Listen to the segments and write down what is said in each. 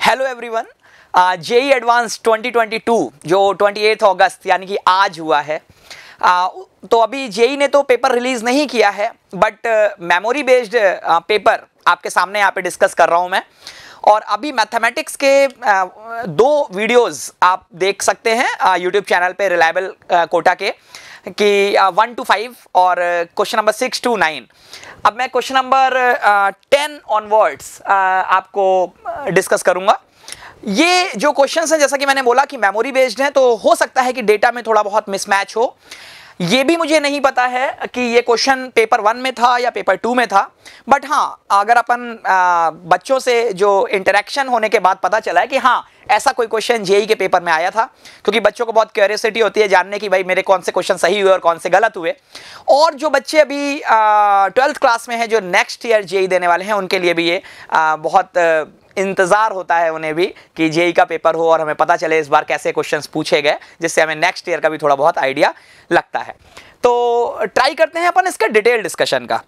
Hello everyone, JEE advance 2022 जो 28 अगस्त यानी कि आज हुआ है। तो अभी जेई ने तो पेपर रिलीज नहीं किया है, बट मेमोरी बेस्ड पेपर आपके सामने यहाँ पे डिस्कस कर रहा हूँ मैं। और अभी मैथमेटिक्स के दो वीडियोस आप देख सकते हैं यूट्यूब चैनल पे रिलायबल कोटा के, कि 1 to 5 और क्वेश्चन नंबर 6 to 9। अब मैं क्वेश्चन नंबर 10 ऑनवर्ड्स आपको डिस्कस करूंगा। ये जो क्वेश्चंस हैं, जैसा कि मैंने बोला कि मेमोरी बेस्ड हैं, तो हो सकता है कि डेटा में थोड़ा बहुत मिसमैच हो। ये भी मुझे नहीं पता है कि ये क्वेश्चन पेपर 1 में था या पेपर 2 में था, बट हाँ, अगर अपन बच्चों से जो इंटरेक्शन होने के बाद पता चला है कि हाँ ऐसा कोई क्वेश्चन जेई के पेपर में आया था, क्योंकि बच्चों को बहुत क्यूरियोसिटी होती है जानने की भाई मेरे कौन से क्वेश्चन सही हुए और कौन से गलत हुए। और जो बच्चे अभी 12th क्लास में हैं, जो नेक्स्ट ईयर जेई देने वाले हैं, उनके लिए भी ये बहुत इंतजार होता है उन्हें भी कि जेई का पेपर हो और हमें पता चले इस बार कैसे क्वेश्चंस पूछे गए, जिससे हमें नेक्स्ट ईयर का भी थोड़ा बहुत आइडिया लगता है। तो ट्राई करते हैं अपन इसका डिटेल डिस्कशन का।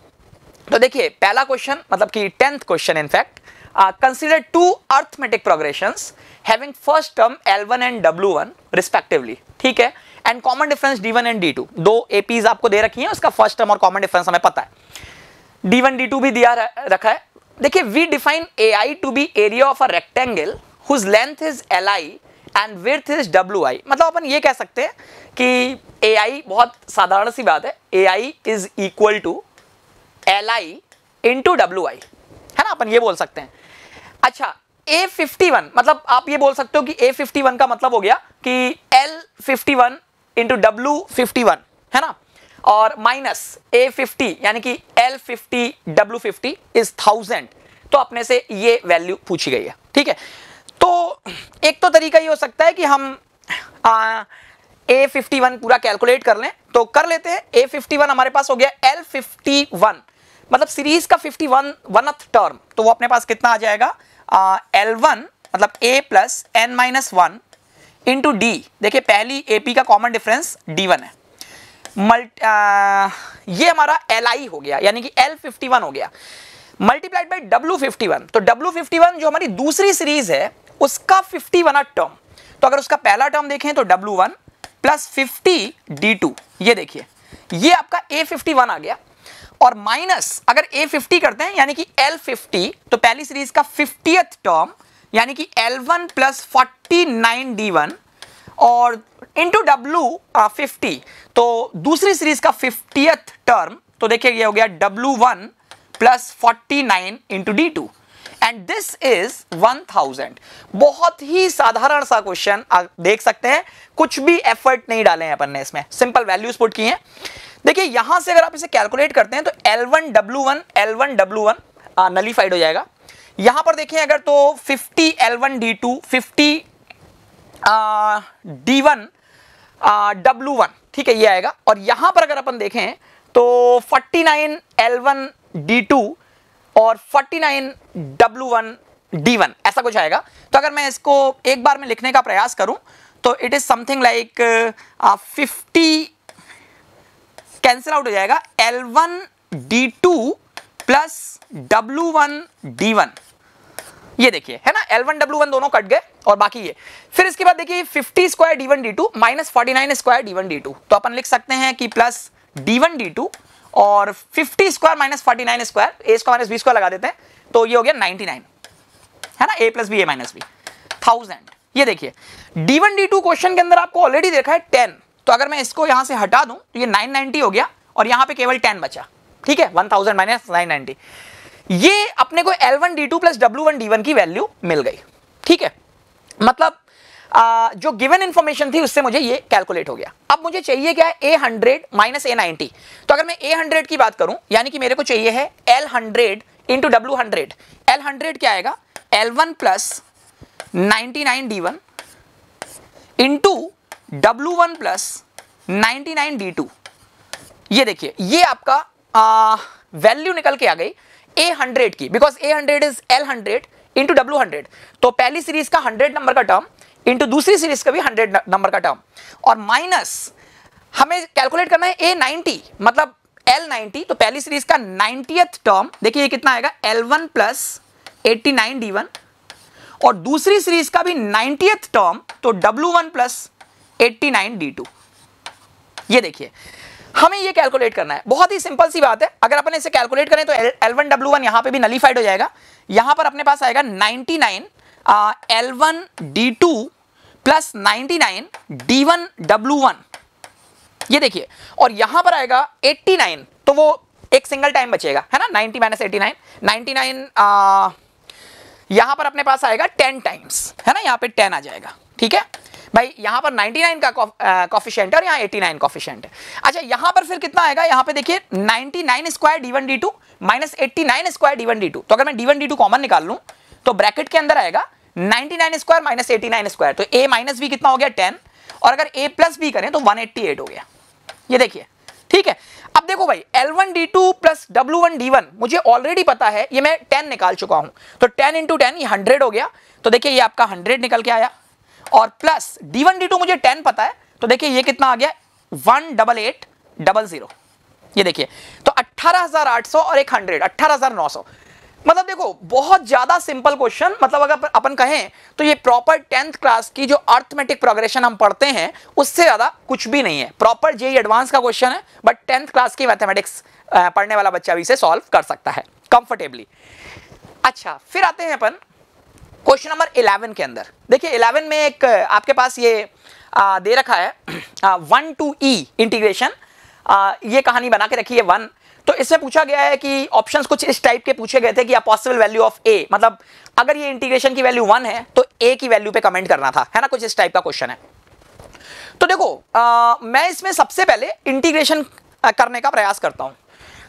तो देखिए, पहला क्वेश्चन मतलब कि 10th question in fact, consider two arithmetic progressions having first term L1 and W1 respectively, ठीक है, and common difference D1 and D2। दो एपीज आपको दे रखी हैं, उसका फर्स्ट टर्म और कॉमन डिफरेंस हमें पता है, D1 D2 भी दिया रखा है। देखिए, we define AI to be area of a rectangle whose length is Li and width is Wi। मतलब अपन ये कह सकते हैं कि AI, बहुत साधारण सी बात है, AI is equal to Li into Wi, है ना, अपन ये बोल सकते हैं। अच्छा, A51 मतलब आप ये बोल सकते हो कि A51 का मतलब हो गया कि L51 इंटू W51, है ना, और माइनस A50 यानी कि L50 W50 इज 1000। तो अपने से ये वैल्यू पूछी गई है, ठीक है। तो एक तो तरीका ये हो सकता है कि हम A51 पूरा कैलकुलेट कर लें, तो कर लेते हैं। A51 हमारे पास हो गया L51, मतलब सीरीज का 51th टर्म, तो वो अपने पास कितना आ जाएगा, L1 मतलब A plus n-1 into D। देखिए, पहली AP का कॉमन डिफरेंस D1 है, ये हमारा Li हो गया, यानी कि L51 हो गया, मल्टीप्लाइड बाई W51। तो W51 जो हमारी दूसरी सीरीज है उसका 51 टर्म, तो अगर उसका पहला टर्म देखें तो W1 प्लस 50 D2, ये देखिए ये आपका A51 आ गया। और माइनस अगर A50 करते हैं यानी कि L50, तो पहली सीरीज का 50th टर्म यानी कि L1 प्लस 49 D1 और इंटू W50, तो दूसरी सीरीज का 50th टर्म, तो देखिए ये हो गया W1 plus 49 into D2 and this is 1000। बहुत ही साधारण सा क्वेश्चन, आप देख सकते हैं, कुछ भी एफर्ट नहीं डाले हैं अपन ने, इसमें सिंपल वैल्यूज पुट की हैं। देखिए, यहां से अगर आप इसे कैलकुलेट करते हैं तो L1 W1 नलीफाइड हो जाएगा। यहां पर देखें अगर, तो 50 L1 D2 50 D1 W1, ठीक है, ये आएगा। और यहां पर अगर अपन देखें तो 49 L1 D2 और 49 W1 D1 ऐसा कुछ आएगा। तो अगर मैं इसको एक बार में लिखने का प्रयास करूं तो it is something like 50 cancel out हो जाएगा, L1 D2 plus W1 D1, ये देखिए, है ना, L1 W1 दोनों कट गए और बाकी ये। फिर इसके बाद देखिए 50 square D1 D2 minus 49 square D1 D2, तो अपन लिख सकते हैं कि प्लस D1 D2 और 50 स्क्वायर माइनस 49 स्क्वायर, ए स्क्वायर माइनस बी स्क्वायर लगा देते हैं, तो ये हो गया 99, है ना, A plus B A minus B 1000। ये देखिए D1 D2 क्वेश्चन के अंदर आपको ऑलरेडी देखा है 10, तो अगर मैं इसको यहां से हटा दूं तो ये 990 हो गया और यहां पे केवल 10 बचा, ठीक है, 1000 माइनस 990। ये अपने को L1 D2 plus W1 D1 की वैल्यू मिल गई, ठीक है। मतलब जो गिवन इंफॉर्मेशन थी उससे मुझे ये कैलकुलेट हो गया। अब मुझे चाहिए क्या है, A100 माइनस A90। तो अगर मैं A100 की बात करूं यानी कि मेरे को चाहिए है L100 इंटू W100। L100 क्या आएगा, L1 plus 99 D1 into W1 plus 99 D2। ये देखिए, ये आपका वैल्यू निकल के आ गई A100 की, because A100 is L100 into W100। तो पहली सीरीज का 100 नंबर का टर्म इंटू दूसरी सीरीज का भी 100 नंबर का टर्म, और माइनस हमें कैलकुलेट करना है A90 मतलब L90, तो पहली सीरीज का 90th टर्म, देखिए ये कितना आएगा, L1 प्लस 89 D1 और दूसरी सीरीज का भी 90th टर्म, तो W1 प्लस 89 D2। ये देखिए हमें ये कैलकुलेट करना है, बहुत ही सिंपल सी बात है। अगर अपन इसे कैलकुलेट करें तो L1 W1 यहां पे भी नलीफाइड हो जाएगा, यहां पर अपने पास आएगा 99 L1 D2 plus 99 D1 W1, ये देखिए, और यहां पर आएगा 89, तो वो एक सिंगल टाइम बचेगा, है ना, 90 माइनस 89, 99 यहां पर अपने पास आएगा 10 टाइम्स, है ना, यहां पे 10 आ जाएगा। ठीक है भाई, यहां पर 99 का कॉफिशिएंट है और यहां 89 कॉफिशिएंट है। अच्छा, यहां पर फिर कितना आएगा, यहां पे देखिए 99 square D1 D2 minus 89 square D1 D2, तो अगर मैं D1 D2 कॉमन निकाल लूं तो ब्रैकेट के अंदर आएगा 99 स्क्वायर माइनस 89 स्क्वायर, तो a माइनस बी कितना हो गया 10, और अगर a प्लस बी करें तो 188 हो गया। ये देखिए, ठीक है। अब देखो भाई, L1 D2 plus W1 D1 मुझे ऑलरेडी पता है, ये मैं 10 निकाल चुका हूं, तो 10 इंटू 10 ये 100 हो गया, तो देखिए ये आपका 100 निकल के आया, और प्लस D1 D2 मुझे 10 पता है, तो देखिए ये कितना आ गया 18800। ये देखिए, तो 18800 और एक 100, 18900। मतलब देखो बहुत ज्यादा सिंपल क्वेश्चन, मतलब अगर अपन कहें तो ये प्रॉपर 10th क्लास की जो अर्थमेटिक प्रोग्रेशन हम पढ़ते हैं उससे ज्यादा कुछ भी नहीं है। प्रॉपर जेईई एडवांस का क्वेश्चन है, बट 10th क्लास की मैथमेटिक्स पढ़ने वाला बच्चा भी इसे सॉल्व कर सकता है कंफर्टेबली। अच्छा, फिर आते हैं अपन क्वेश्चन नंबर 11 के अंदर। देखिए 11 में एक आपके पास ये दे रखा है 1 to E इंटीग्रेशन, ये कहानी बना के रखी है 1। तो इसमें पूछा गया है कि ऑप्शंस कुछ इस टाइप के पूछे गए थे कि पॉसिबल वैल्यू ऑफ a, मतलब अगर ये इंटीग्रेशन की वैल्यू 1 है तो a की वैल्यू पे कमेंट करना था, है ना, कुछ इस टाइप का क्वेश्चन है। तो देखो मैं इसमें सबसे पहले इंटीग्रेशन करने का प्रयास करता हूं।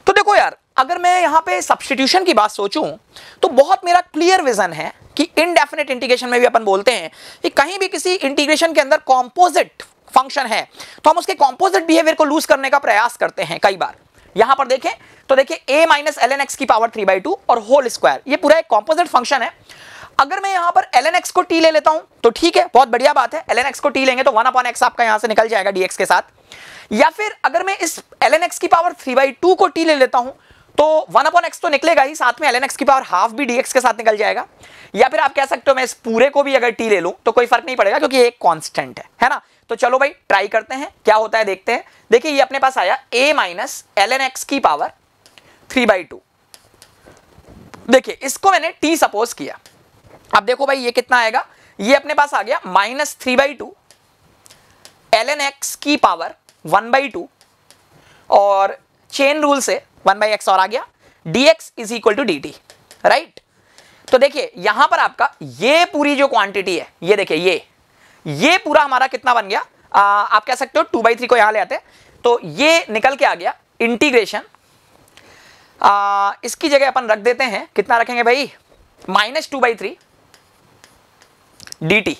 तो देखो यार, अगर मैं यहां पे सब्स्टिट्यूशन की बात सोचूं तो बहुत मेरा क्लियर विजन है कि इनडेफिनेट इंटीग्रेशन में भी अपन बोलते हैं कि कहीं भी किसी इंटीग्रेशन के अंदर कॉम्पोजिट फंक्शन है तो हम उसके कॉम्पोजिट बिहेवियर को लूज करने का प्रयास करते हैं कई बार। यहां पर देखें तो देखिए a माइनस ln x की पावर 3/2 और होल स्क्वायर, ये पूरा एक कॉम्पोजिट फंक्शन है। अगर मैं यहां पर ln x को t ले लेता हूं तो ठीक है, बहुत बढ़िया बात है, ln x को t लेंगे तो 1/x आपका यहां से निकल जाएगा dx के साथ। या फिर अगर मैं इस ln x की पावर 3/2 को t ले लेता हूं तो 1/x तो निकलेगा ही, साथ में ln x की पावर हाफ भी dx के साथ निकल जाएगा। या फिर आप कह सकते हो मैं इस पूरे को भी अगर t ले लूं तो कोई फर्क नहीं पड़ेगा क्योंकि ये एक कांस्टेंट है ना। तो चलो भाई ट्राई करते हैं क्या होता है, देखते हैं। देखिए ये अपने पास आया a माइनस ln x की पावर 3/2। देखिए इसको मैंने t सपोज किया, अब देखो भाई ये कितना आएगा, ये अपने पास आ गया माइनस 3/2 ln x की पावर 1/2 और चेन रूल से 1/x और आ गया, dx is equal to dt, right. तो देखिए यहां पर आपका ये पूरी जो क्वांटिटी है, ये देखिए ये पूरा हमारा कितना बन गया, आप कह सकते हो 2/3 को यहां ले आते हैं तो ये निकल के आ गया इंटीग्रेशन, इसकी जगह अपन रख देते हैं, कितना रखेंगे भाई, -2/3 dt,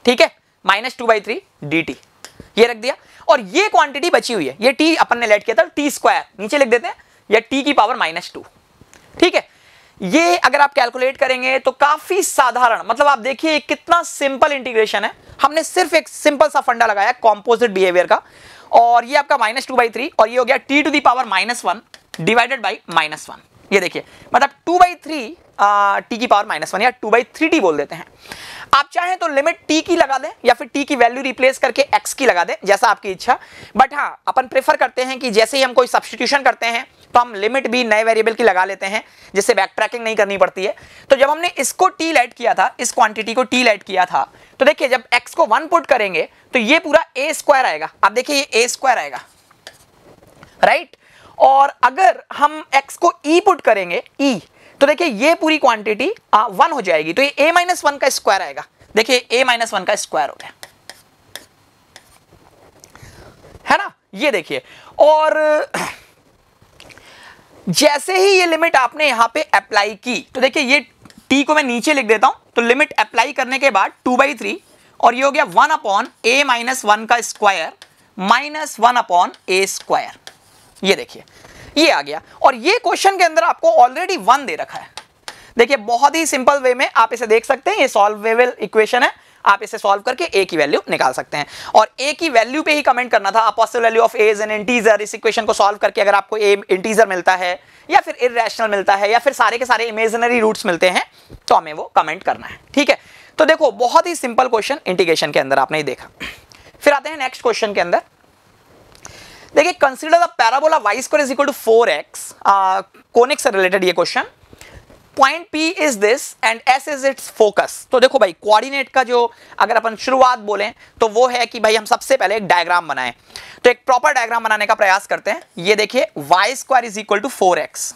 ठीक है, -2/3 dt ये रख दिया। और ये क्वांटिटी बची हुई है, ये t अपन ने लेट किया था, t स्क्वायर नीचे लिख देते हैं, या t की पावर -2, ठीक है। ये अगर आप कैलकुलेट करेंगे तो काफी साधारण, मतलब आप देखिए कितना सिंपल इंटीग्रेशन है, हमने सिर्फ एक सिंपल सा फंडा लगाया कंपोजिट बिहेवियर का, और ये आपका -2/3 और ये हो गया t to the power -1 divided by -1। ये देखिए मतलब 2/3 t की पावर -1 या 2/3t बोल देते हैं। आप चाहें तो लिमिट t की लगा दें या फिर t की वैल्यू रिप्लेस करके x की लगा दें, जैसा आपकी इच्छा। बट हाँ, अपन प्रेफर करते हैं कि जैसे ही हम कोई सब्स्टिट्यूशन करते हैं तो हम लिमिट भी नए वेरिएबल की लगा लेते हैं, जिससे बैक ट्रैकिंग नहीं करनी पड़ती है। तो जब हमने इसको t लेट किया था, इस क्वांटिटी को t लेट किया था, तो देखिए जब x को 1 पुट करेंगे तो ये पूरा a स्क्वायर आएगा, आप देखिए ये a स्क्वायर आएगा, राइट। और अगर हम x को e पुट करेंगे e, तो देखिए ये पूरी क्वांटिटी 1 हो जाएगी, तो ये a-1 का स्क्वायर आएगा, देखिए a-1 का स्क्वायर हो गया, है ना। ये देखिए, और जैसे ही ये लिमिट आपने यहां पे अप्लाई की तो देखिए ये t को मैं नीचे लिख देता हूं, तो लिमिट अप्लाई करने के बाद 2/3 और ये हो गया 1/a-1 का स्क्वायर -1/a स्क्वायर। ये देखिए ये आ गया, और ये क्वेश्चन के अंदर आपको ऑलरेडी 1 दे रखा है। देखिए बहुत ही सिंपल वे में आप इसे देख सकते हैं, ये सॉल्वेबल इक्वेशन है, आप इसे सॉल्व करके a की वैल्यू निकाल सकते हैं। और a की वैल्यू पे ही कमेंट करना था, possible value of a is an integer. इस इक्वेशन को सॉल्व करके अगर आपको a इंटीजर मिलता है या फिर इररेशनल मिलता है या फिर सारे के सारे इमेजिनरी रूट्स मिलते हैं तो हमें वो कमेंट करना है, ठीक है। तो देखो बहुत ही सिंपल क्वेश्चन इंटीग्रेशन के अंदर आपने देखा। फिर आते हैं नेक्स्ट क्वेश्चन के अंदर। देखिए consider the parabola y square is equal to 4x, conic से रिलेटेड ये question. Point P is this and S is its focus. तो देखो भाई कोऑर्डिनेट का जो अगर अपन शुरुआत बोलें तो वो है कि भाई हम सबसे पहले एक डायग्राम बनाएं। तो एक प्रॉपर डायग्राम बनाने का प्रयास करते हैं। ये देखिए y square is equal to 4x,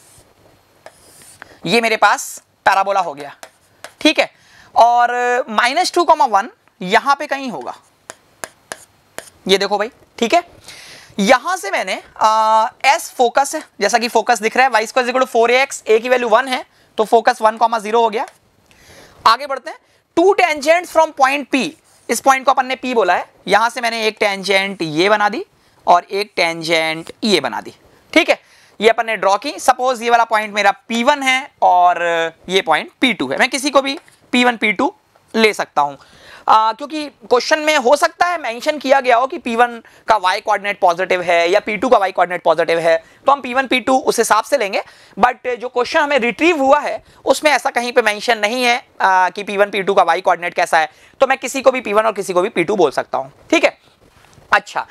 ये मेरे पास पैराबोला हो गया, ठीक है। और -2,1 यहां पे कहीं होगा, ये देखो भाई, ठीक है। यहां से मैंने S फोकस है, जैसा कि फोकस दिख रहा है, y square equal to 4ax, a की वैल्यू 1 है तो फोकस 1,0 हो गया। आगे बढ़ते हैं। 2 टेंजेंट्स फ्रॉम पॉइंट P, इस पॉइंट को अपन ने P बोला है, यहां से मैंने एक टेंजेंट ये बना दी और एक टेंजेंट ये बना दी, ठीक है। ये अपन ने ड्रॉ की। सपोज ये वाला पॉइंट मेरा P1 है और ये पॉइंट P2 है। मैं किसी को भी P1 P2 ले सकता हूं, क्योंकि क्वेश्चन में हो सकता है मेंशन किया गया हो कि P1 का y कोऑर्डिनेट पॉजिटिव है या P2 का y कोऑर्डिनेट पॉजिटिव है, तो हम P1 P2 उस हिसाब से लेंगे। बट जो क्वेश्चन हमें रिट्रीव हुआ है उसमें ऐसा कहीं पे मेंशन नहीं है कि P1 P2 का y कोऑर्डिनेट कैसा है, तो मैं किसी को भी P1 और किसी को भी P2 बोल सकता हूं, ठीक है। अच्छा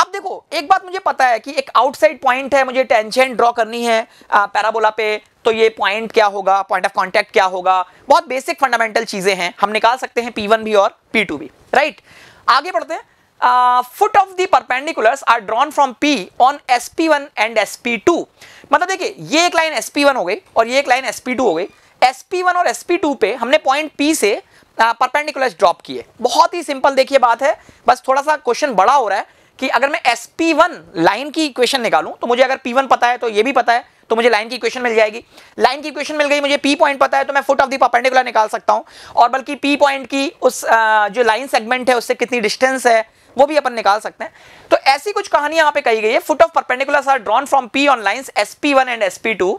अब देखो एक बात मुझे पता है कि एक आउटसाइड पॉइंट है, मुझे टेंजेंट ड्रॉ करनी है पैराबोला पे, तो ये पॉइंट क्या होगा, पॉइंट ऑफ कांटेक्ट क्या होगा, बहुत बेसिक फंडामेंटल चीजें हैं, हम निकाल सकते हैं P1 भी और P2 भी, राइट। आगे बढ़ते हैं। Foot of the perpendiculars are drawn from P on SP1 and SP2। मतलब देखिए ये एक लाइन SP1 हो गई और ये एक लाइन SP2 हो गई। SP1 और SP2 पे हमने पॉइंट P से परपेंडिकुलर्स ड्रॉप किए। बहुत ही सिंपल देखिए बात है, बस थोड़ा सा क्वेश्चन बड़ा हो रहा है कि अगर मैं SP1 लाइन की इक्वेशन निकालूं तो मुझे अगर P1 पता है तो ये भी पता है, तो मुझे लाइन की इक्वेशन मिल जाएगी। लाइन की इक्वेशन मिल गई, मुझे P पॉइंट पता है तो मैं फुट ऑफ द परपेंडिकुलर निकाल सकता हूं, और बल्कि P पॉइंट की उस जो लाइन सेगमेंट है उससे कितनी डिस्टेंस है वो भी अपन निकाल सकते हैं। तो ऐसी कुछ कहानी यहां पे कही गई है। Foot of perpendiculars are drawn from P on lines SP1 and SP2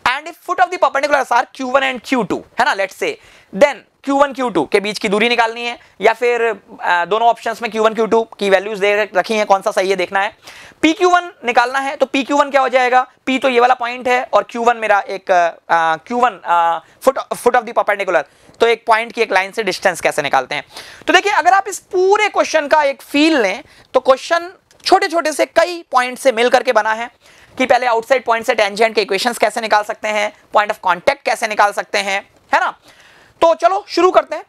and if foot of the perpendiculars are Q1 and Q2, है ना, let's say, then Q1 Q2 के बीच की दूरी निकालनी है, या फिर दोनों ऑप्शंस में Q1 Q2 की वैल्यूज दे रखी हैं, कौन सा सही है देखना है। PQ1 निकालना है तो PQ1 क्या हो जाएगा, P तो ये वाला पॉइंट है और Q1 मेरा एक Q1 foot of the perpendicular, तो एक पॉइंट की एक लाइन से डिस्टेंस कैसे निकालते हैं। तो देखिए अगर आप इस पूरे क्वेश्चन का एक फील लें तो क्वेश्चन छोटे छोटे से कई पॉइंट से मिल करके बना है कि पहले आउटसाइड पॉइंट से टेंजेंट के इक्वेशंस कैसे निकाल सकते हैं, पॉइंट ऑफ कांटेक्ट कैसे निकाल सकते हैं, है ना। तो चलो शुरू करते हैं।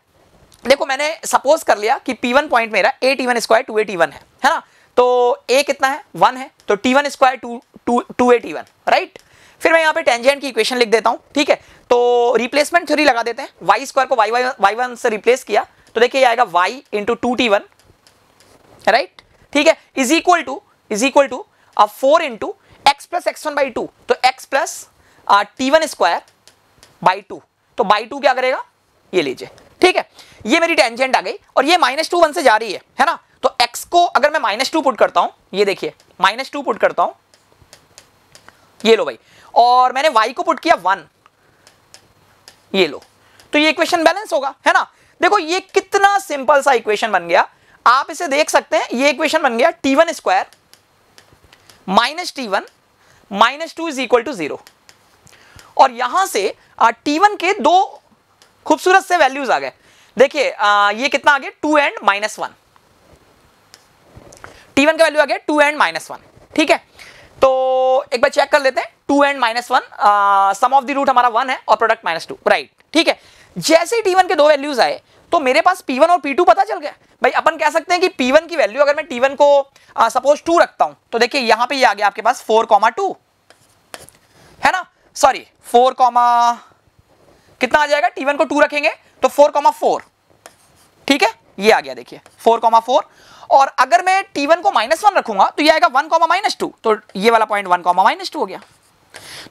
देखो मैंने सपोज कर लिया कि P1 पॉइंट मेरा 8T1 स्क्वायर 2AT1 है ना। तो A कितना है, 1 है, तो T1 स्क्वायर 2AT1, राइट। फिर मैं यहाँ पे टेंजेंट की इक्वेशन लिख देता हूँ, ठीक है। तो रिप्लेसमेंट थ्योरी लगा देते हैं। y स्क्वायर को y1 से रिप्लेस किया तो देखिए आएगा y इंटू 2T1, राइट, ठीक है, is equal to 4 into x plus x1 by 2, तो x plus T1 square by 2, तो बाई 2 क्या करेगा, ये लीजिए, ठीक है। ये मेरी टेंजेंट आ गई और ये -2 1 से जा रही है ना। तो x को अगर मैं -2 पुट करता हूं, ये देखिए -2 पुट करता हूं, ये लो भाई, और मैंने y को पुट किया 1, ये लो, तो ये इक्वेशन बैलेंस होगा, है ना। देखो ये कितना सिंपल सा इक्वेशन बन गया, आप इसे देख सकते हैं। ये इक्वेशन बन गया T1 square minus T1 -2 is equal to 0, और यहां से T1 के दो खूबसूरत से वैल्यूज आ गए। देखिए ये कितना आ गया, 2 एंड -1, T1 का वैल्यू आ गया 2 एंड -1, ठीक है। तो एक बार चेक कर लेते हैं, 2 and -1, sum of the root हमारा 1 है और प्रोडक्ट -2, राइट, ठीक है। जैसे ही T1 के दो वैल्यूज आए तो मेरे पास P1 और P2 पता चल गया। भाई अपन कह सकते हैं कि P1 की वैल्यू अगर मैं T1 को सपोज 2 रखता हूं तो देखिए यहां पे ये आ गया आपके पास 4,2, है ना, सॉरी 4, कितना आ जाएगा, T1 को 2 रखेंगे तो 4,4, ठीक है, ये आ गया देखिए 4,4। और अगर मैं T1 को -1 रखूंगा तो ये आएगा 1,-2, तो ये वाला पॉइंट 1,-2 हो गया।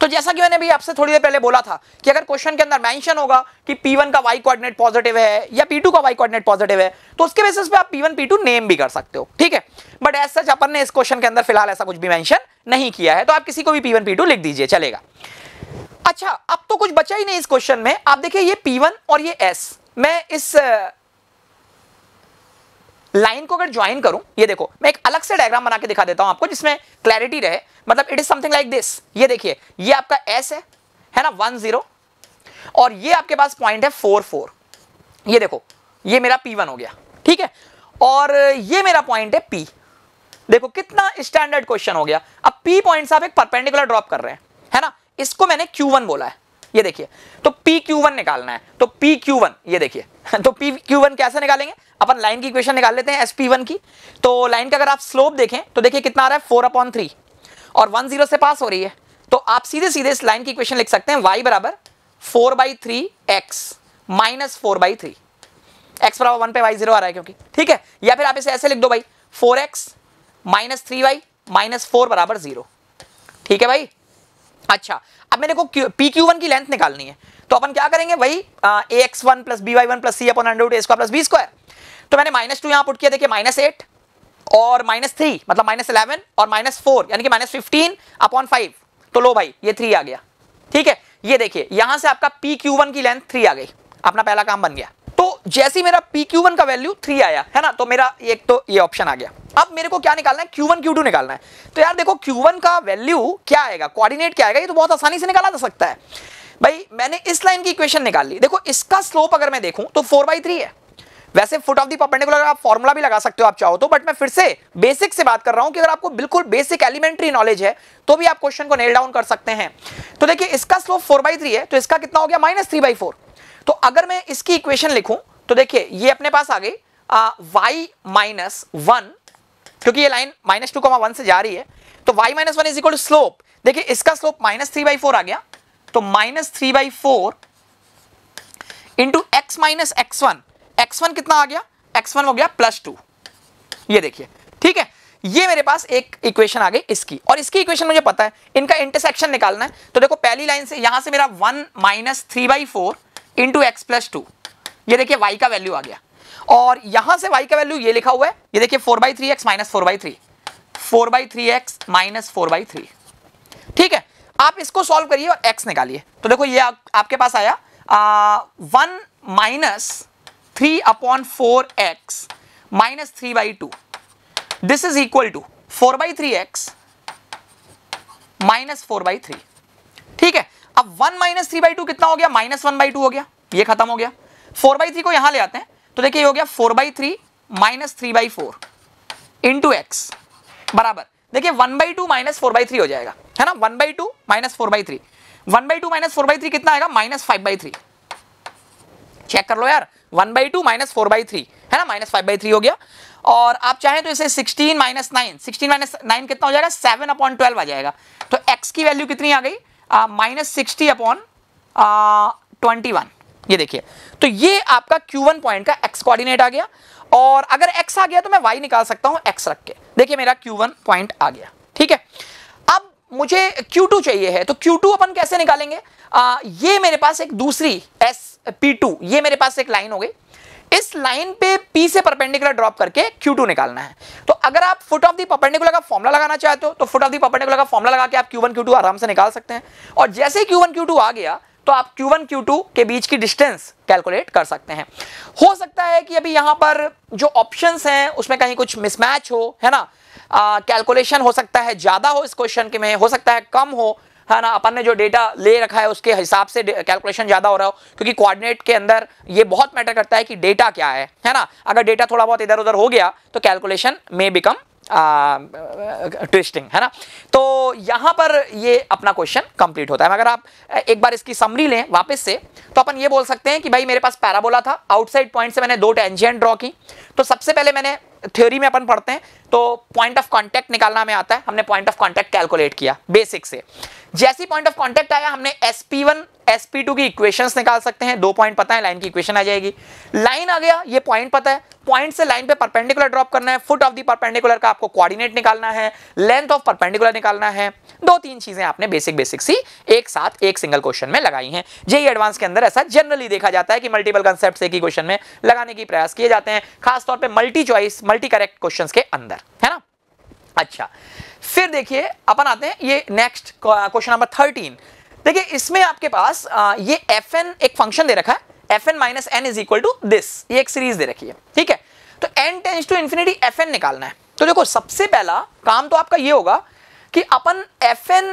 तो जैसा कि मैंने भी आपसे थोड़ी देर पहले बोला था कि अगर क्वेश्चन के अंदर मेंशन होगा कि P1 का y कोऑर्डिनेट पॉजिटिव है या P2 का y कोऑर्डिनेट पॉजिटिव है तो उसके बेसिस पे आप P1 P2 नेम भी कर सकते हो, ठीक है। बट एज सच अपन ने इस क्वेश्चन के अंदर फिलहाल ऐसा कुछ भी मेंशन नहीं किया है, तो आप किसी को भी P1 P2 लिख दीजिए, चलेगा। अच्छा अब तो कुछ बचा ही नहीं इस क्वेश्चन में। आप देखिए ये P1 और ये S, मैं इस लाइन को अगर ज्वाइन करूं, ये देखो मैं एक अलग से डायग्राम बना के दिखा देता हूं आपको जिसमें क्लैरिटी रहे, मतलब it is something like this. ये देखिए ये आपका एस है ना 1 0, और ये आपके पास पॉइंट है 4 4। ये देखो ये मेरा P1 हो गया, ठीक है, और ये मेरा पॉइंट है P। देखो कितना स्टैंडर्ड क्वेश्चन हो गया। अब P पॉइंट से आप एक परपेंडिकुलर ड्रॉप कर रहे हैं, है ना, इसको मैंने Q1 बोला है। ये देखिए तो PQ1 निकालना है, तो PQ1 ये देखिए तो PQ1 कैसे निकालेंगे, अपन लाइन की इक्वेशन निकाल लेते हैं SP1 की। तो लाइन का अगर आप स्लोप देखें तो देखिए कितना आ रहा है 4/3, और 1 0 से पास हो रही है, तो आप सीधे सीधे इस लाइन की इक्वेशन लिख सकते हैं y बराबर 4/3x माइनस 4/3, x बराबर 1 पे y 0 आ रहा है क्योंकि, ठीक है, या फिर आप इसे ऐसे लिख दो भाई 4x माइनस 3y माइनस 4 बराबर 0, ठीक है भाई। अच्छा अब मेरे को PQ1 की लेंथ निकालनी है, तो अपन क्या करेंगे भाई ax1 plus by1 plus c upon under root a square plus b square. तो मैंने -2 यहां पुट किया, देखिए -8 और -3 मतलब -11 और -4 यानी कि -15/5, तो लो भाई ये 3 आ गया, ठीक है। ये देखिए यहां से आपका PQ1 की लेंथ 3 आ गई, अपना पहला काम बन गया। तो जैसे ही मेरा PQ1 का वैल्यू 3 आया है ना, तो मेरा एक तो ये ऑप्शन आ गया। अब मेरे को क्या निकालना है, Q1 Q2 निकालना है। तो यार देखो Q1 का वैल्यू क्या आएगा, कोऑर्डिनेट क्या आएगा, ये तो बहुत आसानी से निकाला जा सकता है भाई। मैंने इस लाइन की इक्वेशन निकाल ली, देखो इसका स्लोप अगर मैं देखूं तो 4/3 है। वैसे फुट ऑफ द परपेंडिकुलर आप फॉर्मूला भी लगा सकते हो आप चाहो तो, बट मैं फिर से बेसिक से बात कर रहा हूं कि अगर आपको बिल्कुल बेसिक एलिमेंट्री नॉलेज है तो भी आप क्वेश्चन को नेल डाउन कर सकते हैं। तो देखिए इसका स्लोप 4/3 है, तो इसका कितना हो गया -3/4। तो अगर मैं इसकी इक्वेशन लिखूं तो देखिए ये अपने पास आ गई y -1, क्योंकि ये लाइन -2, 1 से जा रही है, तो y -1 is equal to slope. देखिए इसका स्लोप -3/4 आ गया, तो -3/4 into x minus x1, x1 कितना आ गया, x1 हो गया +2। ये देखिए, ठीक है, ये मेरे पास एक इक्वेशन आ गई इसकी, और इसकी इक्वेशन मुझे पता है, इनका इंटरसेक्शन निकालना है। तो देखो पहली लाइन से यहां से मेरा 1 -3/4 इंटू x + 2, ये देखिए y का वैल्यू आ गया, और यहां से y का वैल्यू ये लिखा हुआ है, ये देखिए 4/3x माइनस 4/3, 4/3x माइनस 4/3, ठीक है। आप इसको सॉल्व करिए और x निकालिए, तो देखो ये आपके पास आया 1 - 3/4x minus 3/2, this is equal to 4/3x minus 4/3, ठीक है। अब 1 - 3/2 कितना हो गया, -1/2 हो गया, ये खत्म हो गया। 4/3 को यहां ले आते हैं, तो देखिए ये हो गया 4/3 माइनस 3/4 इंटू x बराबर, देखिए 1/2 माइनस 4/3 हो जाएगा, है ना, 1/2 माइनस 4/3, 1/2 माइनस 4/3 कितना आएगा, -5/3। चेक कर लो यार, 1/2 माइनस 4/3 है ना, -5/3 हो गया। और आप चाहें तो इसे 16 - 9, 16 - 9 कितना हो जाएगा, 7/12 आ जाएगा। तो x की वैल्यू कितनी आ गई, -60/21। ये देखिए, तो ये आपका Q1 पॉइंट का x कोऑर्डिनेट आ गया, और अगर x आ गया तो मैं y निकाल सकता हूं x रख के। देखिए मेरा Q1 पॉइंट आ गया, ठीक है। अब मुझे Q2 चाहिए है, तो Q2 अपन कैसे निकालेंगे, ये मेरे पास एक दूसरी SP2, ये मेरे पास एक लाइन हो गई, इस लाइन पे P से परपेंडिकुलर ड्रॉप करके Q2 निकालना है। तो अगर आप फुट ऑफ द परपेंडिकुलर का फॉर्मूला लगाना चाहते हो तो फुट ऑफ द परपेंडिकुलर का फॉर्मूला लगा के आप Q1 Q2 आराम से निकाल सकते हैं, और जैसे ही Q1 Q2 आ गया तो आप Q1 Q2 के बीच की डिस्टेंस कैलकुलेट कर सकते हैं। हो सकता है कि अभी यहां पर जो ऑप्शंस हैं उसमें कहीं कुछ मिसमैच हो, है ना, कैलकुलेशन हो सकता है ज्यादा हो इस क्वेश्चन के में, हो सकता है कम हो, है ना, अपन ने जो डेटा ले रखा है उसके हिसाब से कैलकुलेशन ज्यादा हो रहा हो, क्योंकि कोऑर्डिनेट के अंदर ये बहुत मैटर करता है कि डेटा क्या है ना। अगर डेटा थोड़ा बहुत इधर उधर हो गया तो कैलकुलेशन में बिकम ट्विस्टिंग, है ना। तो यहां पर ये अपना क्वेश्चन कंप्लीट होता है। अगर आप एक बार इसकी समरी लें वापस से, तो अपन ये बोल सकते हैं कि भाई मेरे पास पैराबोला था, आउटसाइड पॉइंट से मैंने 2 टेंजेंट ड्रॉ की। तो सबसे पहले मैंने थ्योरी में अपन पढ़ते हैं तो पॉइंट ऑफ कांटेक्ट निकालना हमें आता है, हमने पॉइंट ऑफ कांटेक्ट कैलकुलेट किया बेसिक से। जैसी पॉइंट ऑफ कांटेक्ट आया हमने SP1 SP2 की इक्वेशंस निकाल सकते हैं, 2 पॉइंट पता है, लाइन की इक्वेशन आ जाएगी। लाइन आ गया, ये पॉइंट पता है, पॉइंट से लाइन पे परपेंडिकुलर ड्रॉप करना है, फुट ऑफ द परपेंडिकुलर का आपको कोऑर्डिनेट निकालना है, लेंथ ऑफ परपेंडिकुलर निकालना है। 2-3 चीजें आपने बेसिक सी एक साथ एक सिंगल क्वेश्चन में लगाई हैं। जेईई एडवांस के अंदर ऐसा जनरली देखा जाता है कि मल्टीपल कांसेप्ट्स एक ही क्वेश्चन में लगाने की प्रयास किए जाते हैं, खासतौर पे multi choice multi correct questions के अंदर, है ना। अच्छा, फिर देखिए अपन आते हैं ये नेक्स्ट क्वेश्चन नंबर 13। देखिए इसमें आपके पास ये fn एक फंक्शन दे रखा है, fn - n is equal to this, ये एक सीरीज दे रखी है, ठीक है। तो n tends to infinity fn निकालना है। तो देखो सबसे पहला काम तो आपका ये होगा कि अपन fn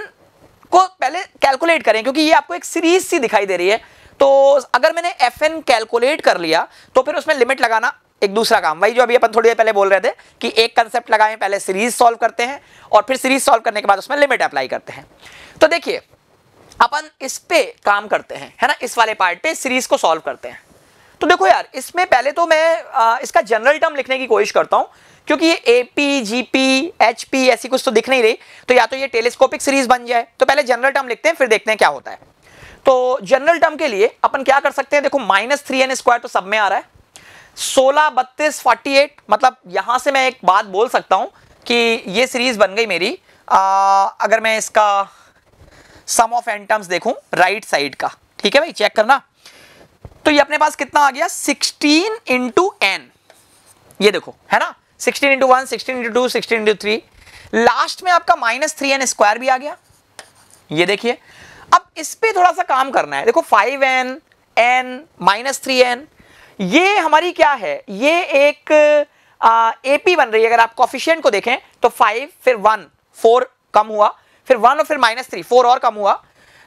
को पहले कैलकुलेट करें, क्योंकि ये आपको एक सीरीज सी दिखाई दे रही है। तो अगर मैंने fn कैलकुलेट कर लिया तो फिर उसमें लिमिट लगाना एक दूसरा काम, वही जो अभी अपन थोड़ी देर पहले बोल रहे थे कि एक कंसेप्ट लगाएं, पहले सीरीज सॉल्व करते हैं और फिर सीरीज सॉल्व करने के बाद उसमें लिमिट अप्लाई करते हैं। तो देखिए अपन इस पे काम करते हैं, है ना, इस वाले पार्ट पे सीरीज को सॉल्व करते हैं। तो देखो यार, इसमें पहले तो मैं इसका जनरल टर्म लिखने की कोशिश करता हूं, क्योंकि ये एपी जीपी एचपी ऐसी कुछ तो दिख नहीं रही, तो या तो ये टेलीस्कोपिक सीरीज बन जाए। तो पहले जनरल टर्म लिखते हैं, फिर देखते हैं क्या होता है। तो जनरल टर्म के लिए अपन क्या कर सकते हैं, देखो -3n² तो सब में आ रहा है, 16 32 48, मतलब यहां से मैं एक बात बोल सकता हूं कि ये सीरीज बन गई मेरी। अगर मैं इसका सम ऑफ एन टर्म्स देखूं राइट साइड का, ठीक है भाई, चेक करना। तो ये अपने पास कितना आ गया, 16 इंटू एन, ये देखो है ना, 16 इंटू 1, 16 इंटू 2, 16 इंटू 3, लास्ट में आपका -3n² भी आ गया। ये देखिए, अब इस पे थोड़ा सा काम करना है। देखो 5n n -3n, ये हमारी क्या है, ये एक एपी बन रही है। अगर आप कोफिशिएंट को देखें तो 5 फिर 1 4 कम हुआ, फिर 1 और फिर -3 4 और कम हुआ।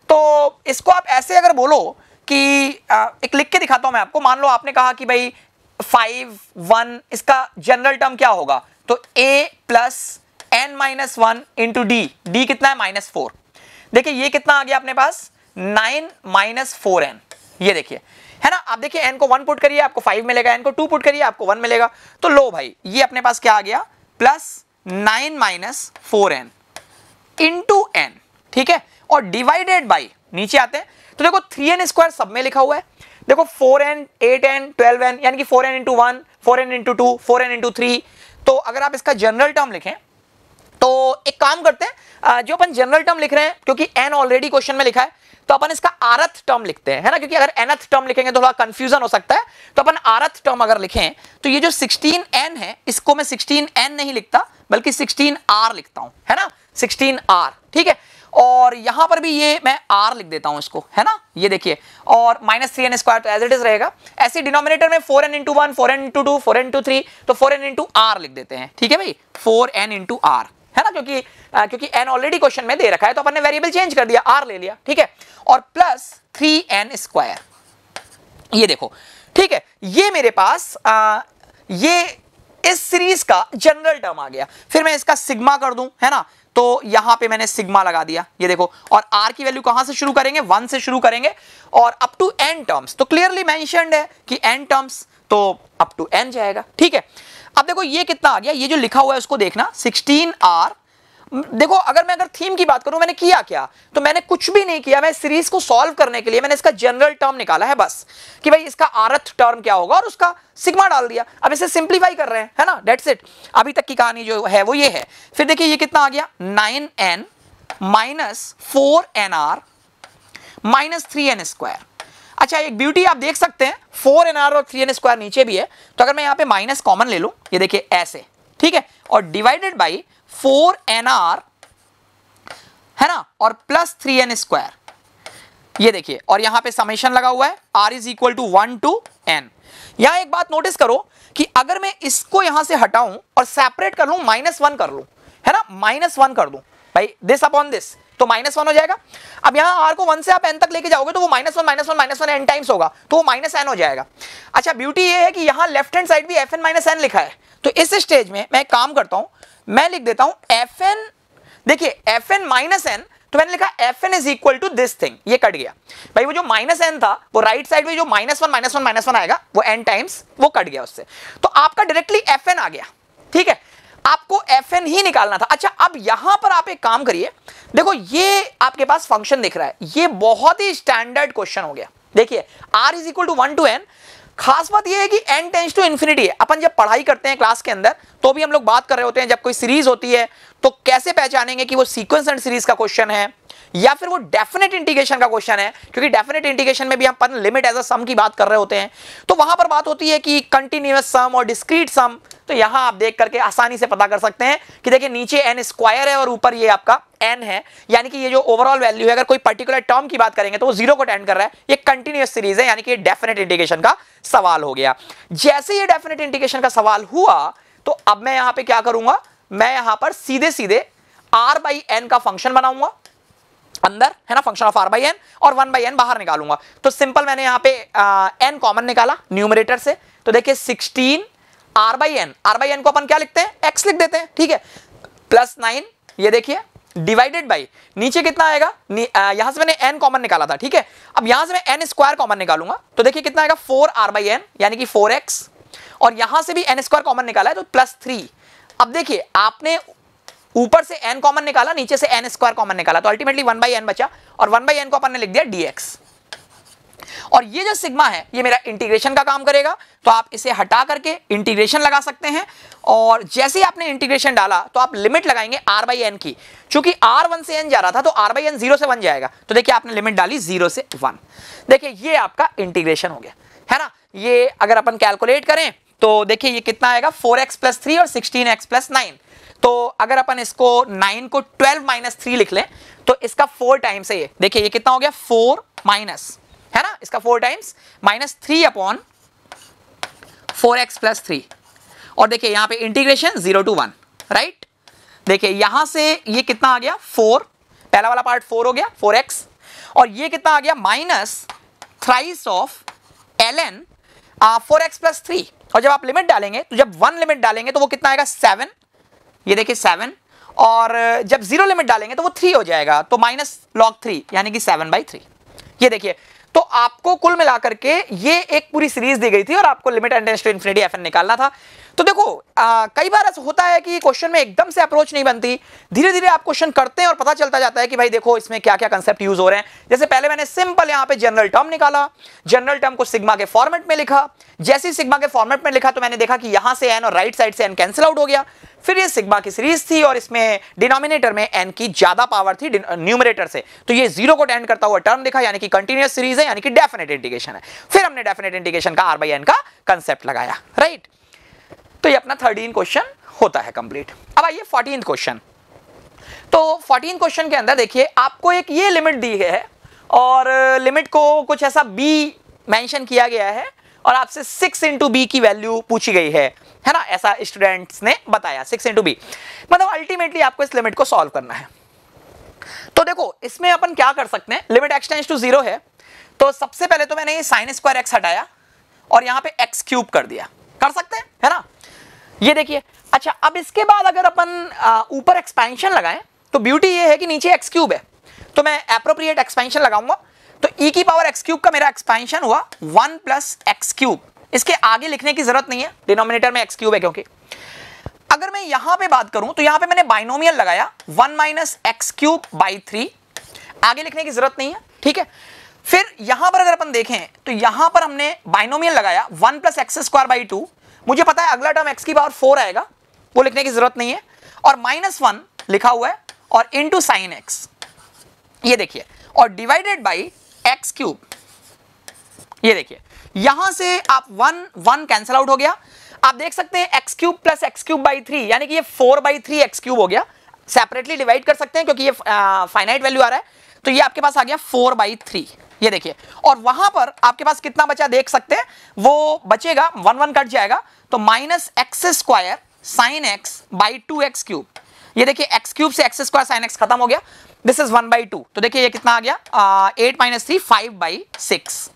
तो इसको आप ऐसे अगर बोलो कि एक लिख के दिखाता हूं मैं आपको। मान लो आपने कहा कि भाई 5 1, इसका जनरल टर्म क्या होगा, तो a plus n -1 into D कितना है, -4। देखिए ये कितना आ गया अपने पास, 9 -4n, ये देखिए है ना। आप देखिए n को 1 पुट करिए आपको 5 मिलेगा, n को 2 पुट करिए आपको 1 मिलेगा। तो लो भाई, ये अपने पास क्या आ गया, +9 -4n इंटू n, ठीक है, और डिवाइडेड बाई, नीचे आते हैं तो देखो 3n² सब में लिखा हुआ है। देखो 4n 8n 12n, यानी कि 4n into 1, 4n into 2, 4n into 3। तो अगर आप इसका जनरल टर्म लिखें तो एक काम करते हैं, जो अपन जनरल टर्म लिख रहे हैं, क्योंकि n ऑलरेडी क्वेश्चन में लिखा है, तो अपन इसका rth टर्म लिखते हैं, है ना, क्योंकि अगर nth टर्म लिखेंगे तो थोड़ा कंफ्यूजन हो सकता है। तो अपन rth टर्म अगर लिखें तो ये जो 16n है, इसको मैं 16n नहीं लिखता बल्कि 16r लिखता हूं, है ना, 16r, ठीक है। और यहां पर भी ये मैं r लिख देता हूं इसको, है ना, ये देखिए, और -3n² तो एज इट इज रहेगा। ऐसे डिनोमिनेटर में 4n into 1, 4n into 2, 4n into 3, तो 4n इंटू r लिख देते हैं, ठीक है भाई, 4n इंटू r, है ना, क्योंकि n ऑलरेडी क्वेश्चन में दे रखा है तो अपन ने वेरिएबल चेंज कर दिया, r ले लिया, ठीक है, और प्लस 3n², ये देखो, ठीक है। ये मेरे पास ये इस सीरीज का जनरल टर्म आ गया। फिर मैं इसका सिग्मा कर दूं, है ना, तो यहां पे मैंने सिग्मा लगा दिया, ये देखो, और r की वैल्यू कहां से शुरू करेंगे, 1 से शुरू करेंगे, और अप टू n टर्म्स, तो क्लियरली मेंशन्ड है कि n टर्म्स, तो अप टू n जाएगा, ठीक है। अब देखो ये कितना आ गया, ये जो लिखा हुआ है उसको देखना, 16r। देखो अगर थीम की बात करूं, मैंने किया क्या, तो मैंने कुछ भी नहीं किया, मैं सीरीज को सॉल्व करने के लिए मैंने इसका जनरल टर्म निकाला है बस, कि भाई इसका rth टर्म क्या होगा, और उसका सिग्मा डाल दिया। अब इसे सिंप्लीफाई कर रहे हैं, है ना, दैट्स इट। अभी तक की कहानी जो है वो ये है। फिर देखिए ये कितना आ गया, 9n -4nr -3n²। अच्छा, एक ब्यूटी आप देख सकते हैं, 4nr और 3n² नीचे भी है, तो अगर मैं यहाँ पे माइनस कॉमन ले लूं, ये देखिए ऐसे, ठीक है, और डिवाइडेड बाई 4nr, है ना, और प्लस 3n², ये देखिए, और यहां पे समेशन लगा हुआ है, r is equal to 1 to n। यहां एक बात नोटिस करो कि अगर मैं इसको यहां से हटाऊं और सेपरेट कर लूं, -1 कर लूं, है ना, -1 कर दूं भाई, दिस अपॉन दिस, तो -1 हो जाएगा। अब यहां r को 1 से आप n तक लेके जाओगे तो वो -1 n टाइम्स होगा, तो वो -n हो जाएगा। अच्छा, ब्यूटी ये है कि यहां लेफ्ट हैंड साइड भी fn -n लिखा है, तो इस स्टेज में मैं काम करता हूं, मैं लिख देता हूं fn, देखिए fn -n, तो मैंने लिखा fn is equal to this thing, ये कट गया भाई, वो जो -n था वो राइट साइड में जो -1 आएगा वो n टाइम्स वो कट गया उससे, तो आपका डायरेक्टली fn आ गया, ठीक है। आपको fn ही निकालना था। अच्छा, अब यहां पर आप एक काम करिए, देखो ये आपके पास फंक्शन दिख रहा है, ये बहुत ही स्टैंडर्ड क्वेश्चन हो गया। देखिए r is equal to 1 to n, खास बात यह है कि n टेंड्स टू इंफिनिटी है। अपन जब पढ़ाई करते हैं क्लास के अंदर तो भी हम लोग बात कर रहे होते हैं, जब कोई सीरीज होती है तो कैसे पहचानेंगे कि वो सीक्वेंस एंड सीरीज का क्वेश्चन है या फिर वो डेफिनेट इंटीग्रेशन का क्वेश्चन है, क्योंकि डेफिनेट इंटीग्रेशन में भी हम लिमिट एज अ सम की बात कर रहे होते हैं, तो वहां पर बात होती है कि कंटिन्यूअस सम और डिस्क्रीट सम। तो यहां आप देख करके आसानी से पता कर सकते हैं कि देखिए नीचे n² है और ऊपर ये आपका n है, यानी कि ये जो ओवरऑल वैल्यू है, अगर कोई पर्टिकुलर टर्म की बात करेंगे तो वो 0 को टेंड कर रहा है, ये कंटिन्यूअस सीरीज है, यानी कि डेफिनेट इंटीग्रेशन का सवाल हो गया। जैसे ये डेफिनेट इंटीग्रेशन का सवाल हुआ तो अब मैं यहां पे क्या करूंगा, मैं यहां पर सीधे सीधे r बाई n का फंक्शन बनाऊंगा अंदर, है ना, function of r by n, और 1 बाई n बाहर निकालूंगा। तो सिंपल मैंने यहां पे n कॉमन निकाला न्यूमरेटर से, तो देखिए 16 r बाई n को अपन क्या लिखते हैं, x लिख देते हैं, ठीक है, प्लस 9, ये देखिए डिवाइडेड बाई नीचे कितना आएगा, यहां से मैंने n कॉमन निकाला था, ठीक है, अब यहां से मैं n स्क्वायर कॉमन निकालूंगा तो देखिए कितना आएगा 4r बाई n, यानी कि 4x, और यहां से भी n स्क्वायर कॉमन निकाला है तो प्लस 3। अब देखिए आपने ऊपर से n कॉमन निकाला, नीचे से n स्क्वायर कॉमन निकाला, तो अल्टीमेटली 1 बाई n बचा, और 1 बाई n को अपन ने लिख दिया dx। और ये जो सिग्मा है ये मेरा इंटीग्रेशन का काम करेगा, तो आप इसे हटा करके इंटीग्रेशन लगा सकते हैं, और जैसे ही आपने इंटीग्रेशन डाला तो आप लिमिट लगाएंगे r बाई n की, चूंकि r 1 से n जा रहा था तो r बाई n 0 से 1 जाएगा, तो देखिए आपने लिमिट डाली 0 से 1, देखिए ये आपका इंटीग्रेशन हो गया, है ना। ये अगर अपन कैलकुलेट करें तो देखिए ये कितना आएगा 4x प्लस 3 और 16x प्लस 9, तो अगर अपन इसको 9 को 12 माइनस 3 लिख लें तो इसका 4 टाइम्स है, ये देखिए ये कितना हो गया 4 माइनस, है ना, इसका 4 times minus 3 upon 4x plus 3, और देखिए यहां पे इंटीग्रेशन 0 to 1, राइट। देखिए यहां से ये कितना आ गया 4, पहला वाला पार्ट 4 हो गया 4x, और ये कितना आ गया minus thrice of ln 4x plus 3, और जब आप लिमिट डालेंगे तो जब 1 लिमिट डालेंगे तो वो कितना आएगा 7, ये देखिए 7, और जब 0 लिमिट डालेंगे तो वो 3 हो जाएगा, तो माइनस लॉग 3 यानी कि 7/3। ये देखिए, तो आपको कुल मिलाकर के ये एक पूरी सीरीज दी गई थी और आपको limit n tends to infinity fn निकालना था। तो देखो कई बार ऐसा होता है कि क्वेश्चन में एकदम से अप्रोच नहीं बनती, धीरे धीरे आप क्वेश्चन करते हैं और पता चलता जाता है कि भाई देखो इसमें क्या क्या कंसेप्ट यूज हो रहे हैं। जैसे पहले मैंने सिंपल यहाँ पे जनरल टर्म निकाला, जनरल टर्म को सिग्मा के फॉर्मेट में लिखा, जैसे ही सिग्मा के फॉर्मेट में लिखा तो मैंने देखा कि यहां से n और राइट साइड से n कैंसिल आउट हो गया। फिर ये सिग्मा की सीरीज थी और इसमें डिनोमिनेटर में n की ज्यादा पावर थी न्यूमरेटर से, तो ये 0 को टेंड करता हुआ टर्म दिखा, यानी कि कंटीन्यूअस सीरीज है, यानी कि डेफिनेट इंटीग्रेशन है। फिर हमने डेफिनेट इंटीग्रेशन का r बाई n का कंसेप्ट लगाया, राइट। तो ये अपना 13 क्वेश्चन होता है कंप्लीट। अब आइए 14th क्वेश्चन। तो 14th क्वेश्चन के अंदर देखिए आपको एक ये लिमिट दी है और लिमिट को कुछ ऐसा b मेंशन किया गया है और आपसे 6 into b की वैल्यू पूछी गई है ना, ऐसा स्टूडेंट्स ने बताया 6 into b, मतलब अल्टीमेटली आपको इस लिमिट को सॉल्व करना है। तो देखो इसमें अपन क्या कर सकते हैं, लिमिट x टेंड्स टू 0 है, तो सबसे पहले तो मैंने ये sin स्क्वायर x हटाया और यहां पे x क्यूब कर दिया, कर सकते हैं, है ना। ये देखिए, अच्छा अब इसके बाद अगर अपन ऊपर एक्सपेंशन लगाएं तो ब्यूटी ये है कि नीचे x क्यूब है, तो मैं एप्रोप्रिएट एक्सपेंशन लगाऊंगा, तो e की पावर x क्यूब का मेरा एक्सपेंशन हुआ 1 प्लस x क्यूब, इसके आगे लिखने की जरूरत नहीं है, डिनोमिनेटर में x क्यूब है क्योंकि। अगर मैं यहां पे बात करूं तो यहां पे मैंने बाइनोमियल लगाया 1 माइनस एक्स क्यूब बाई 3, आगे लिखने की जरूरत नहीं है, ठीक है। फिर यहां पर अगर अपन देखें तो यहां पर हमने बाइनोमियल लगाया 1 प्लस एक्स स्क्वायर बाई 2, मुझे पता है अगला टर्म x की पावर 4 आएगा, वो लिखने की जरूरत नहीं है, और -1 लिखा हुआ है और इनटू साइन x, ये देखिए, और डिवाइडेड बाई x क्यूब, ये देखिए यहां से आप 1 कैंसिल आउट हो गया। आप देख सकते हैं x cube plus x cube by 3, यानी कि ये 4/3 x क्यूब हो गया, सेपरेटली डिवाइड कर सकते हैं क्योंकि ये फाइनाइट वैल्यू आ रहा है, तो ये आपके पास आ गया 4/3, ये देखिए, और वहां पर आपके पास कितना बचा देख सकते हैं, वो बचेगा 1 कट जाएगा, तो minus x square sine x by 2x cube, ये देखिए x क्यूब से x स्क्वायर साइन x खत्म हो गया, दिस इज 1/2, तो देखिए ये कितना आ गया 8 माइनस 3 5/6,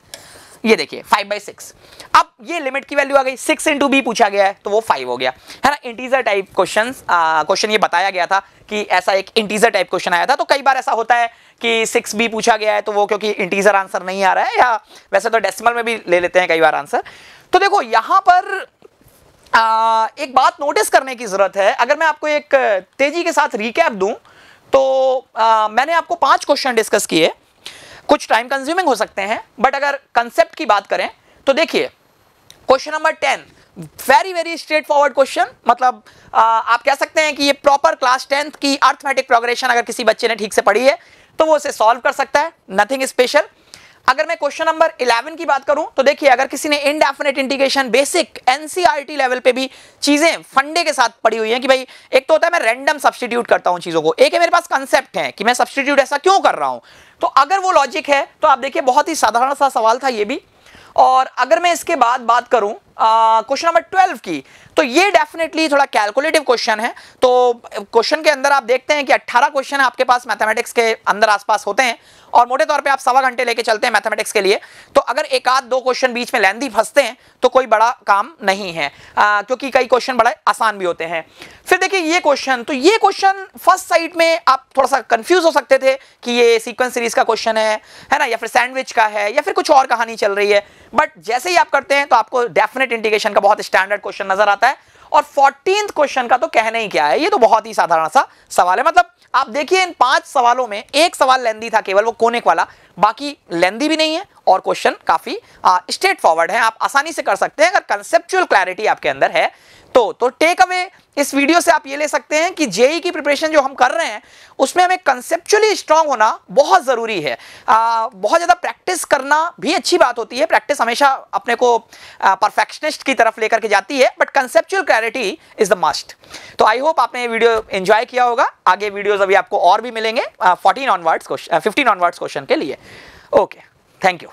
ये देखिए 5/6। अब ये लिमिट की वैल्यू आ गई, 6 into b पूछा गया है तो वो 5 हो गया, है ना। इंटीजर टाइप क्वेश्चन ये बताया गया था कि ऐसा एक इंटीजर टाइप क्वेश्चन आया था, तो कई बार ऐसा होता है कि 6b पूछा गया है तो वो क्योंकि इंटीजर आंसर नहीं आ रहा है, या वैसे तो डेसिमल में भी ले लेते हैं कई बार आंसर। तो देखो यहां पर एक बात नोटिस करने की जरूरत है, अगर मैं आपको एक तेजी के साथ रिकैप दूं तो मैंने आपको 5 क्वेश्चन डिस्कस किए, कुछ टाइम कंज्यूमिंग हो सकते हैं, बट अगर कंसेप्ट की बात करें तो देखिए question number 10 very very straight forward question, मतलब आप कह सकते हैं कि ये प्रॉपर क्लास 10th की अर्थमेटिक प्रोग्रेशन अगर किसी बच्चे ने ठीक से पढ़ी है तो वो उसे सॉल्व कर सकता है, नथिंग स्पेशल। अगर मैं क्वेश्चन नंबर 11 की बात करूं तो देखिए, अगर किसी ने indefinite integration basic NCERT level पे भी चीजें फंडे के साथ पड़ी हुई हैं कि भाई एक तो होता है मैं रैंडम सब्स्टिट्यूट करता हूं चीजों को, एक है मेरे पास कंसेप्ट है कि मैं सब्स्टिट्यूट ऐसा क्यों कर रहा हूं, तो अगर वो लॉजिक है तो आप देखिए बहुत ही साधारण सा सवाल था ये भी। और अगर मैं इसके बाद बात करूं क्वेश्चन नंबर 12 की, तो ये डेफिनेटली थोड़ा कैलकुलेटिव क्वेश्चन है। तो क्वेश्चन के अंदर आप देखते हैं कि 18 क्वेश्चन आपके पास मैथमेटिक्स के अंदर आसपास होते हैं और मोटे तौर पे आप सवा घंटे लेके चलते हैं मैथमेटिक्स के लिए। तो अगर एक आध दो क्वेश्चन बीच में लेंथी फंसते हैं तो कोई बड़ा काम नहीं है, क्योंकि कई क्वेश्चन बड़े आसान भी होते हैं। फिर देखिए ये क्वेश्चन, तो ये क्वेश्चन फर्स्ट साइड में आप थोड़ा सा कंफ्यूज हो सकते थे कि ये सीक्वेंस सीरीज का क्वेश्चन है ना, या फिर सैंडविच का है, या फिर कुछ और कहानी चल रही है। बट जैसे ही आप करते हैं तो आपको डेफिनेट इंटीग्रेशन का बहुत स्टैंडर्ड क्वेश्चन नजर आता है। और 14th क्वेश्चन का तो कहना ही क्या है, ये तो बहुत ही साधारण सा सवाल है। मतलब आप देखिए इन 5 सवालों में एक सवाल लेंदी था केवल, वो कोनिक वाला, बाकी लेंदी भी नहीं है और क्वेश्चन काफी स्ट्रेट फॉरवर्ड है, आप आसानी से कर सकते हैं अगर कंसेप्चुअल क्लैरिटी आपके अंदर है तो टेक अवे इस वीडियो से आप ये ले सकते हैं कि जेई की प्रिपरेशन जो हम कर रहे हैं उसमें हमें कंसेप्चुअली स्ट्रांग होना बहुत जरूरी है। बहुत ज्यादा प्रैक्टिस करना भी अच्छी बात होती है, प्रैक्टिस हमेशा अपने को परफेक्शनिस्ट की तरफ लेकर के जाती है, but conceptual clarity is the must. तो आई होप आपने ये वीडियो एंजॉय किया होगा। आगे वीडियोस अभी आपको और भी मिलेंगे 15 ऑनवर्ड्स क्वेश्चन के लिए। Okay, thank you.